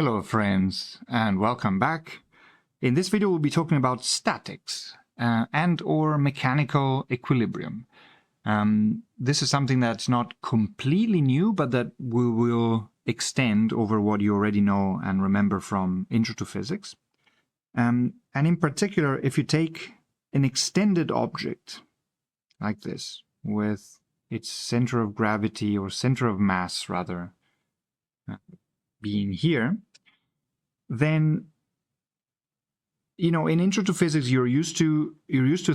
Hello friends, and welcome back. In this video we'll be talking about statics and or mechanical equilibrium. This is something that's not completely new, but that we will extend over what you already know and remember from Intro to Physics. And in particular, if you take an extended object like this, with its center of gravity or center of mass rather being here, then in Intro to Physics you're used to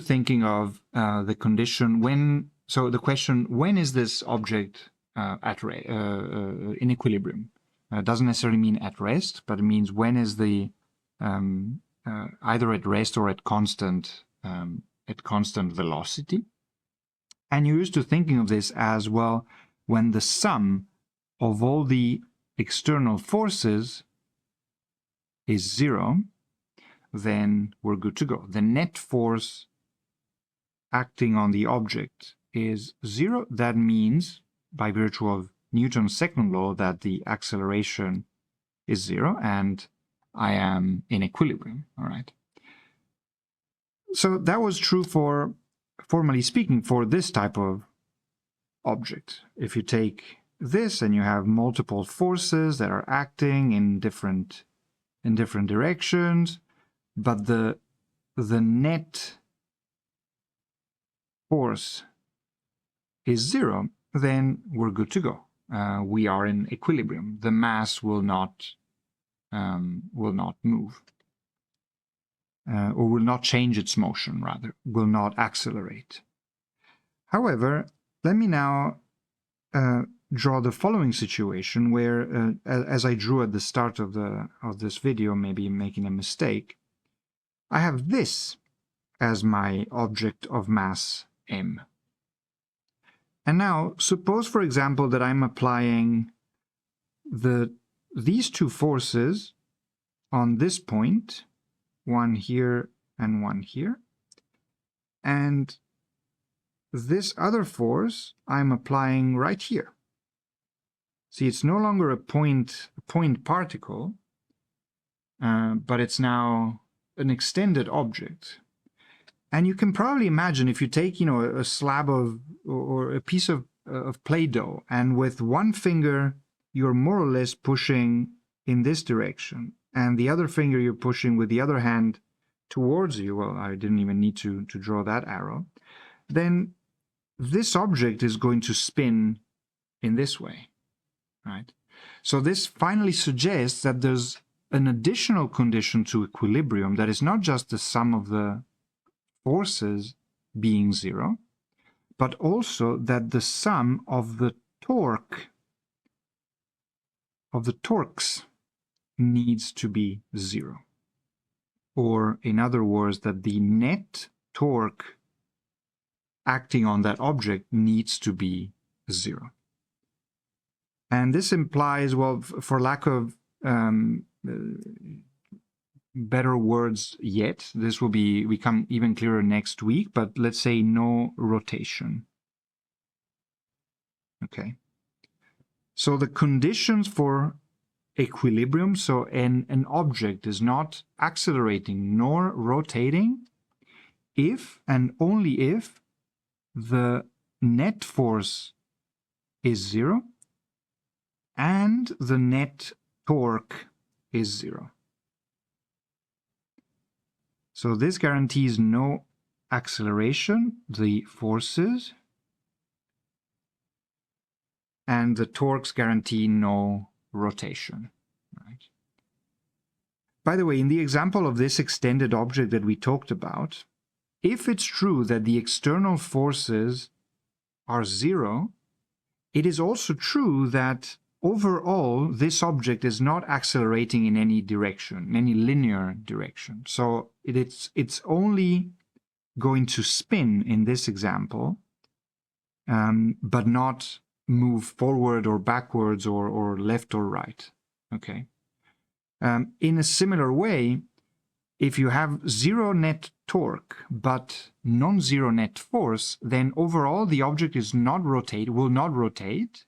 thinking of the condition when. So the question, when is this object in equilibrium? Doesn't necessarily mean at rest, but it means when is the either at rest or at constant velocity. And you're used to thinking of this as, well, when the sum of all the external forces is 0, then we're good to go. The net force acting on the object is 0. That means, by virtue of Newton's second law, that the acceleration is 0 and I am in equilibrium. All right. So that was true for, formally speaking, for this type of object. If you take this and you have multiple forces that are acting in different directions, but the net force is 0, then we're good to go. We are in equilibrium. The mass will not move, or will not change its motion, rather, will not accelerate. However, let me now draw the following situation where, as I drew at the start of this video, maybe making a mistake, I have this as my object of mass m. And now, suppose, for example, that I'm applying these two forces on this point, one here and one here, and this other force I'm applying right here. See, it's no longer a point particle, but it's now an extended object. And you can probably imagine, if you take, a slab of, or a piece of Play-Doh, and with one finger you're more or less pushing in this direction, and the other finger you're pushing with the other hand towards you, well, I didn't even need to draw that arrow, then this object is going to spin in this way, right? So this finally suggests that there's an additional condition to equilibrium that is not just the sum of the forces being 0, but also that the sum of the torques needs to be 0. Or, in other words, that the net torque acting on that object needs to be 0. And this implies, well, for lack of better words yet, this will become even clearer next week, but let's say no rotation. Okay. So the conditions for equilibrium, so an object is not accelerating nor rotating if and only if the net force is 0 and the net torque is 0. So this guarantees no acceleration, the forces, and the torques guarantee no rotation. Right? By the way, in the example of this extended object that we talked about, if it's true that the external forces are 0, it is also true that overall this object is not accelerating in any direction, in any linear direction. So it's only going to spin in this example, but not move forward or backwards or left or right. Okay. In a similar way, if you have 0 net torque but non-zero net force, then overall the object will not rotate,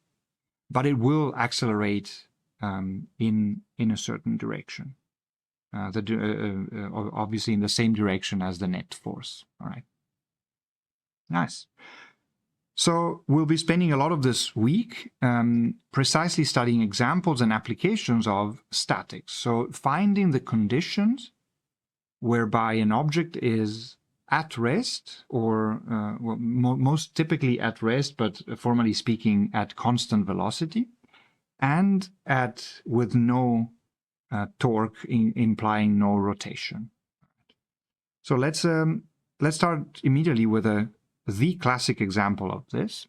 but it will accelerate in a certain direction. Obviously in the same direction as the net force. All right. Nice. So we'll be spending a lot of this week precisely studying examples and applications of statics. So finding the conditions whereby an object is at rest, or well, most typically at rest, but formally speaking at constant velocity, and with no torque, implying no rotation. So let's start immediately with the classic example of this,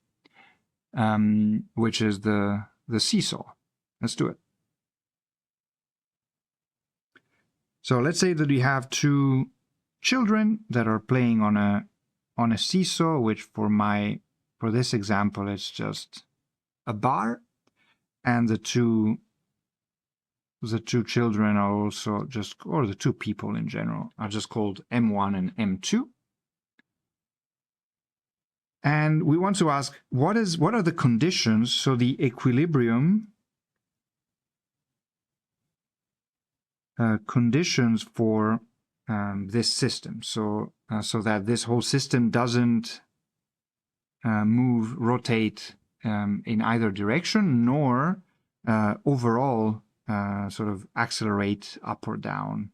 which is the seesaw. Let's do it. So let's say that we have two children that are playing on a seesaw, which for this example is just a bar, and the two children are also just, or the two people in general, are just called M1 and M2. And we want to ask, what are the conditions, so the equilibrium conditions for this system, so that this whole system doesn't rotate in either direction, nor overall sort of accelerate up or down,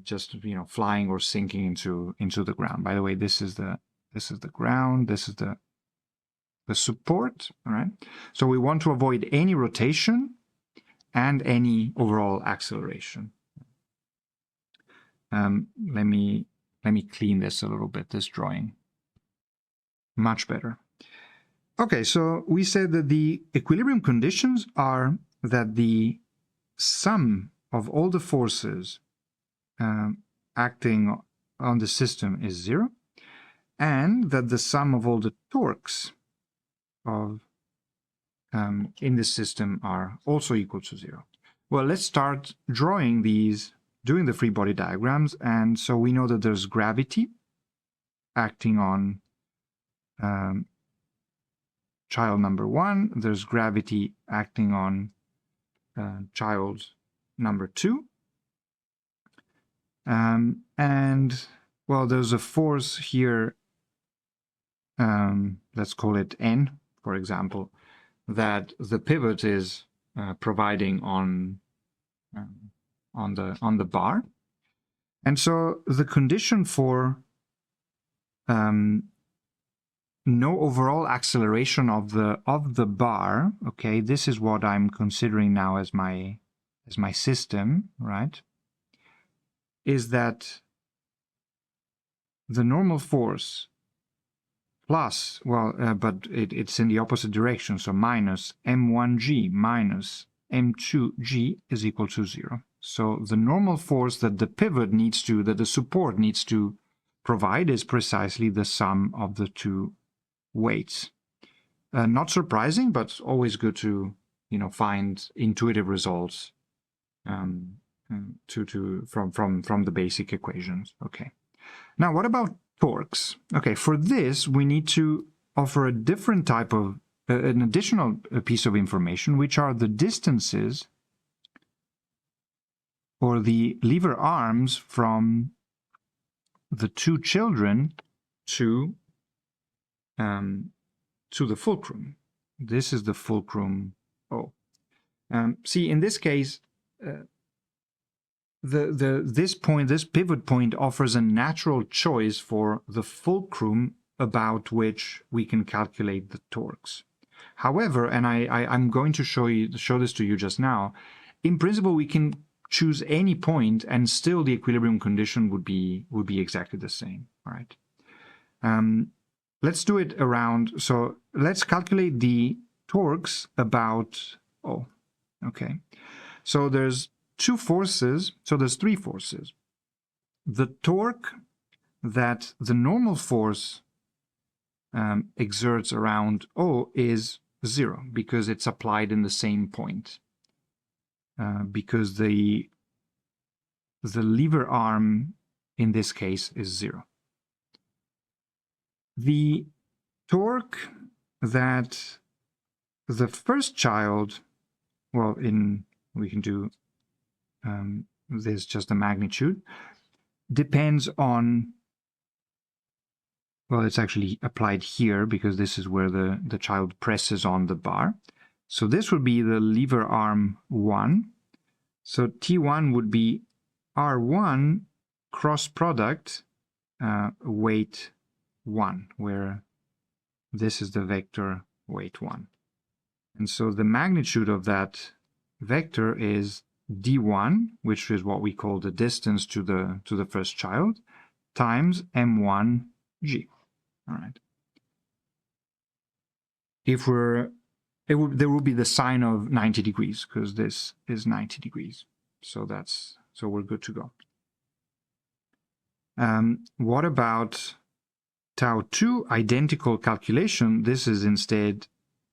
just flying or sinking into the ground. By the way, this is the ground, this is the support. All right. So we want to avoid any rotation and any overall acceleration. Let me clean this a little bit, this drawing. Much better. Okay, so we said that the equilibrium conditions are that the sum of all the forces acting on the system is 0, and that the sum of all the torques in the system are also equal to 0. Well, let's start drawing these, doing the free body diagrams. And so we know that there's gravity acting on child number 1. There's gravity acting on child number 2. And, well, there's a force here, let's call it N, for example, that the pivot is providing on the bar. And so the condition for no overall acceleration of the bar, okay, this is what I'm considering now as my system, right, is that the normal force plus, well, but it's in the opposite direction, so minus m1g minus m2g is equal to 0. So the normal force that the pivot needs to, that the support needs to provide, is precisely the sum of the two weights. Not surprising, but always good to find intuitive results from the basic equations. Okay. Now, what about torques? Okay, for this we need to offer a different type of an additional piece of information, which are the distances or the lever arms from the two children to the fulcrum. This is the fulcrum O. See, in this case, this pivot point offers a natural choice for the fulcrum about which we can calculate the torques. However, and I'm going to show this to you just now, in principle we can choose any point and still the equilibrium condition would be exactly the same. All right. Let's do it around. So let's calculate the torques about O. Okay. So there's two forces, so there's three forces. The torque that the normal force exerts around O is 0 because it's applied in the same point. Because the lever arm in this case is 0. The torque that the first child well, we can do this just the magnitude, depends on, well, it's actually applied here because this is where the child presses on the bar. So this would be the lever arm 1. So T1 would be R1 cross product weight 1, where this is the vector weight 1. And so the magnitude of that vector is D1, which is what we call the distance to the first child, times M1G. All right. If there will be the sine of 90 degrees because this is 90 degrees. So we're good to go. What about tau 2 identical calculation? This is instead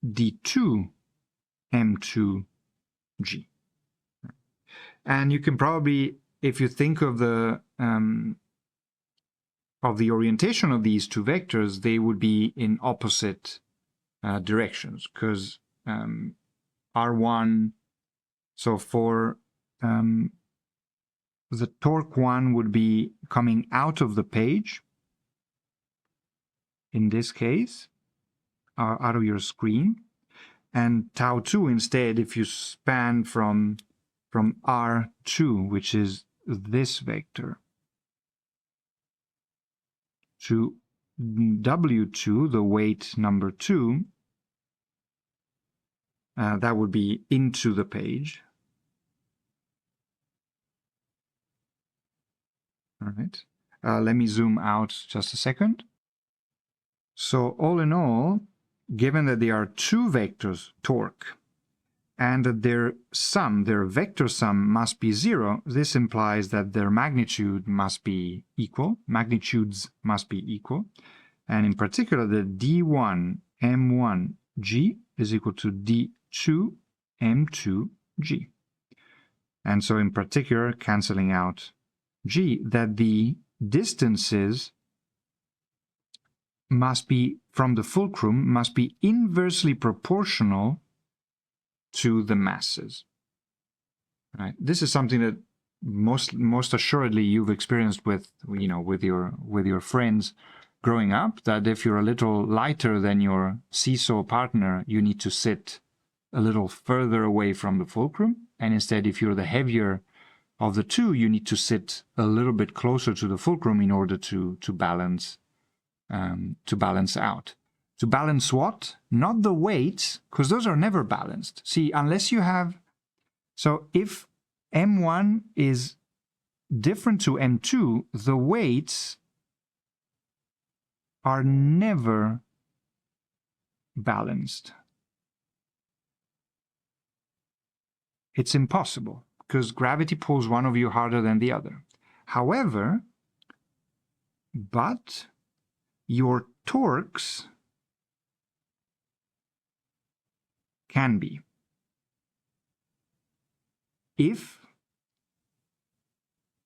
D2 M2G. And you can probably, if you think of the orientation of these two vectors, they would be in opposite directions, because R1, so for the torque 1 would be coming out of the page, in this case, out of your screen, and tau 2 instead, if you span from R2, which is this vector, to W2, the weight number 2, that would be into the page. All right. Let me zoom out just a second. So all in all, given that there are two vectors, torque, and that their vector sum must be 0, this implies that their magnitudes must be equal. And in particular, the D1 M1G is equal to D2 M2G. And so in particular, cancelling out G, that the distances must be, from the fulcrum, must be inversely proportional to the masses. Right? This is something that most assuredly you've experienced with your friends growing up, that if you're a little lighter than your seesaw partner, you need to sit a little further away from the fulcrum, and instead, if you're the heavier of the two, you need to sit a little bit closer to the fulcrum in order to balance out. To balance what? Not the weights, because those are never balanced. See, unless you have... So if M1 is different to M2, the weights are never balanced. It's impossible, because gravity pulls one of you harder than the other. However, but your torques can be. If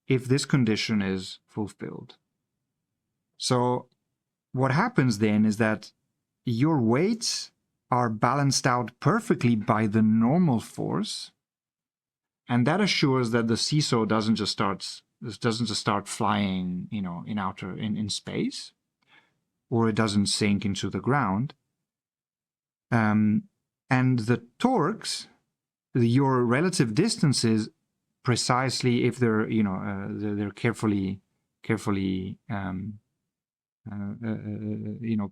this condition is fulfilled. So what happens then is that your weights are balanced out perfectly by the normal force, and that assures that the seesaw doesn't just start flying, in space, or it doesn't sink into the ground. And the torques, your relative distances, precisely if they're they're carefully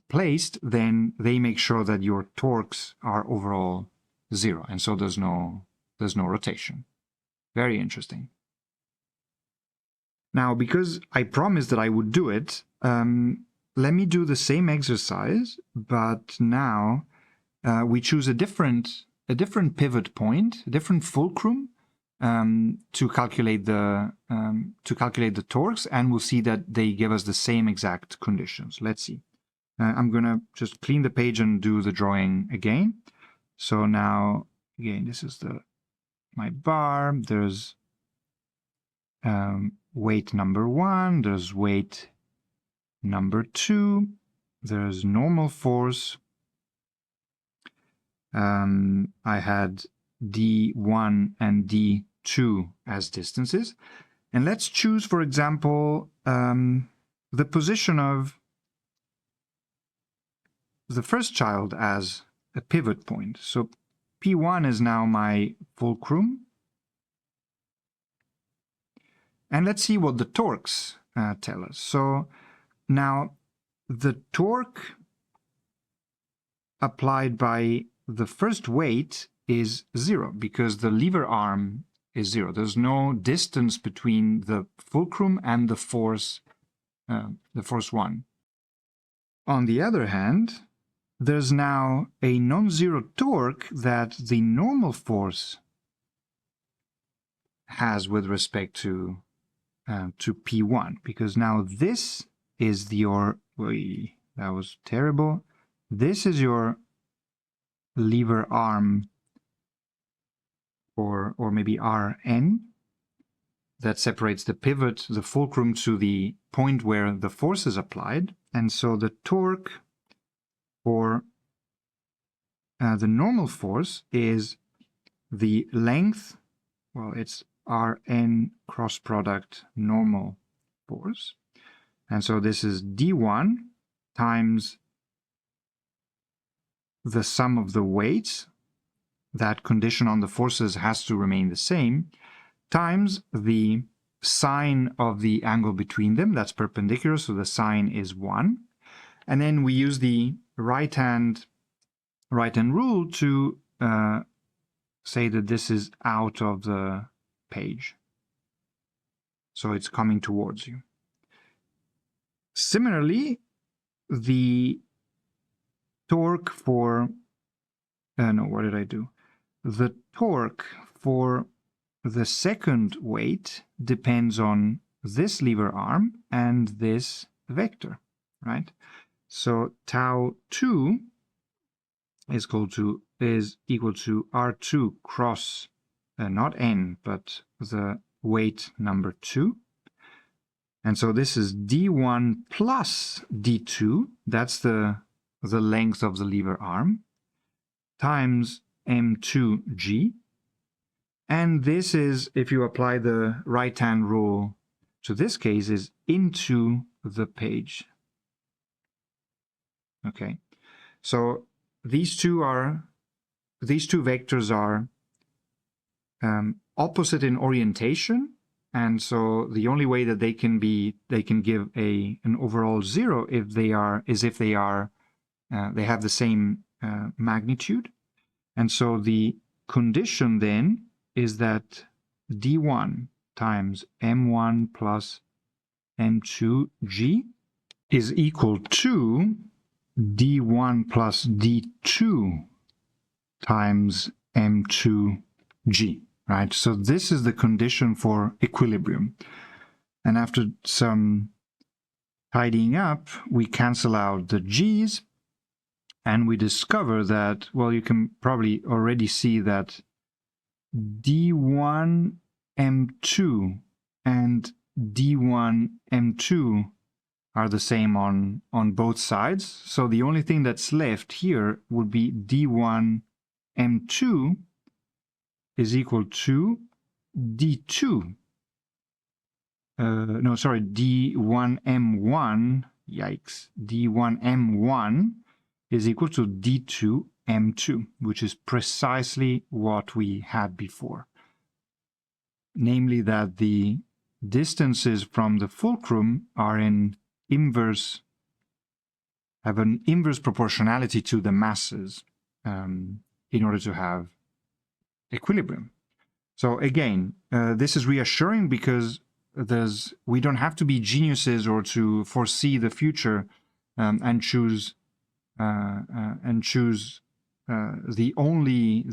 placed, then they make sure that your torques are overall 0, and so there's no rotation. Very interesting. Now, because I promised that I would do it, let me do the same exercise, but now we choose a different pivot point, a different fulcrum, to calculate the torques, and we'll see that they give us the same exact conditions. Let's see. I'm gonna just clean the page and do the drawing again. So now, again, this is my bar. There's weight number 1. There's weight number 2. There's normal force. I had D1 and D2 as distances. And let's choose, for example, the position of the first child as a pivot point. So P1 is now my fulcrum. And let's see what the torques tell us. So now the torque applied by the first weight is 0 because the lever arm is 0. There's no distance between the fulcrum and the force 1. On the other hand, there's now a non-zero torque that the normal force has with respect to P1, because now this is your, that was terrible. This is your lever arm, or maybe Rn, that separates the pivot, the fulcrum, to the point where the force is applied. And so the torque for the normal force is the length, well, it's Rn cross product normal force. And so this is D1 times the sum of the weights. That condition on the forces has to remain the same, times the sine of the angle between them. That's perpendicular, so the sine is 1. And then we use the right-hand rule to say that this is out of the page. So it's coming towards you. Similarly, the torque for, no, what did I do? The torque for the second weight depends on this lever arm and this vector, right? So tau 2 is equal to R2 cross, not n, but the weight number 2. And so this is D1 plus D2, that's the length of the lever arm, times M2G. And this is, if you apply the right-hand rule to this case, is into the page. Okay, so these two vectors are opposite in orientation, and so the only way that they can give an overall 0 if they have the same magnitude. And so the condition then is that D1 times M1 plus M2G is equal to D1 plus D2 times M2G, right? So this is the condition for equilibrium. And after some tidying up, we cancel out the G's, and we discover that, well, you can probably already see that D1 M2 and D1 M2 are the same on both sides. So the only thing that's left here would be D1 M2 is equal to D2. No, sorry, D1 M1, yikes, D1 M1 is equal to D2 M2, which is precisely what we had before. Namely that the distances from the fulcrum are have an inverse proportionality to the masses in order to have equilibrium. So again, this is reassuring because we don't have to be geniuses or to foresee the future and choose the only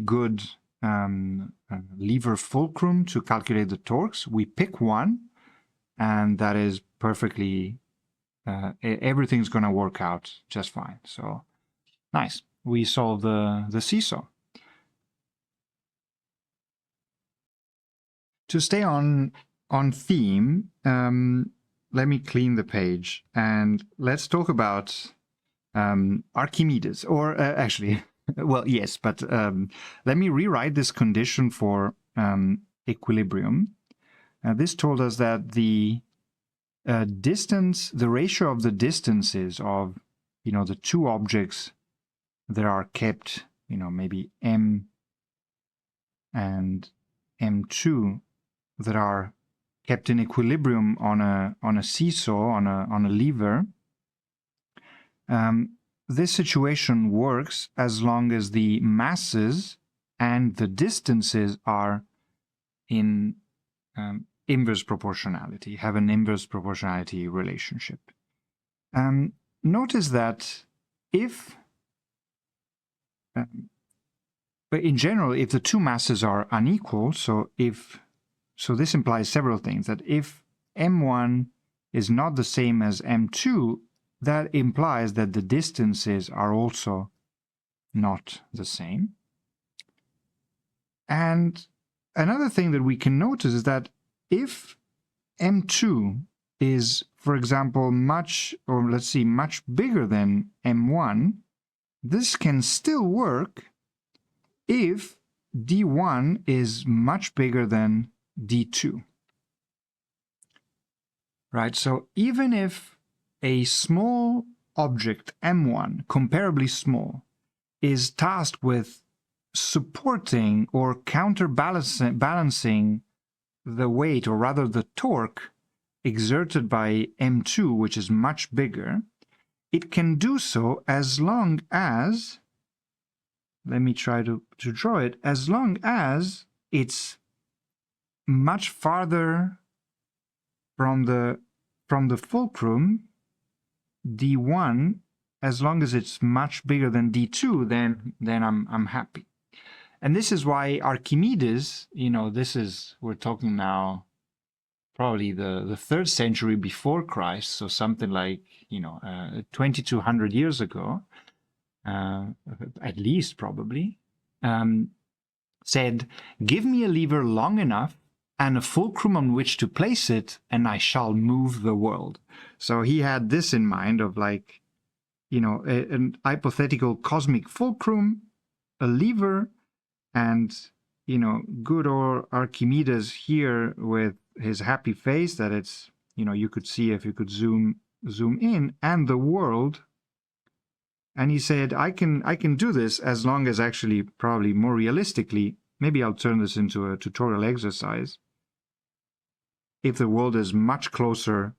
good lever fulcrum to calculate the torques. We pick one, and that is perfectly, everything's going to work out just fine. So nice, we solved the seesaw. To stay on theme, let me clean the page and let's talk about Archimedes, or actually Well, yes, but let me rewrite this condition for equilibrium. This told us that the ratio of the distances of, the two objects that are kept, maybe m and m2, that are kept in equilibrium on a seesaw, on a lever. This situation works as long as the masses and the distances are in inverse proportionality, have an inverse proportionality relationship. Notice that if, but in general, if the two masses are unequal, so this implies several things, that if m1 is not the same as m2, that implies that the distances are also not the same. And another thing that we can notice is that if m2 is, for example, much bigger than m1, this can still work if d1 is much bigger than d2. Right? So even if a small object, m1, comparably small, is tasked with supporting or counterbalancing the weight, or rather the torque, exerted by m2, which is much bigger, it can do so as long as, let me try to draw it, as long as it's much farther from the fulcrum, d1, as long as it's much bigger than d2, then I'm happy. And this is why Archimedes, we're talking now probably the 3rd century before Christ, so something like 2200 years ago, at least probably, said, "Give me a lever long enough and a fulcrum on which to place it, and I shall move the world." So he had this in mind of, like, an hypothetical cosmic fulcrum, a lever, and good old Archimedes here with his happy face that it's, you could see if you could zoom in, and the world. And he said, I can do this as long as, actually, probably more realistically, maybe I'll turn this into a tutorial exercise. If the world is much closer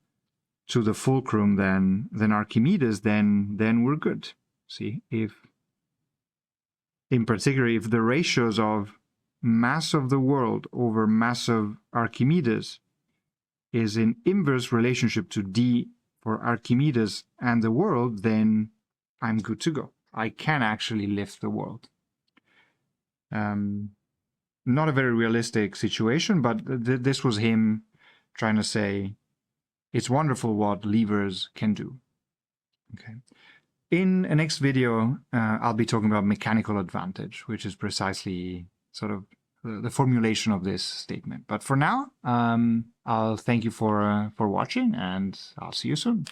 to the fulcrum than Archimedes, then we're good. See, in particular, if the ratios of mass of the world over mass of Archimedes is in inverse relationship to d for Archimedes and the world, then I'm good to go. I can actually lift the world. Not a very realistic situation, but this was him trying to say it's wonderful what levers can do. Okay. In the next video, I'll be talking about mechanical advantage, which is precisely sort of the formulation of this statement. But for now, I'll thank you for watching, and I'll see you soon.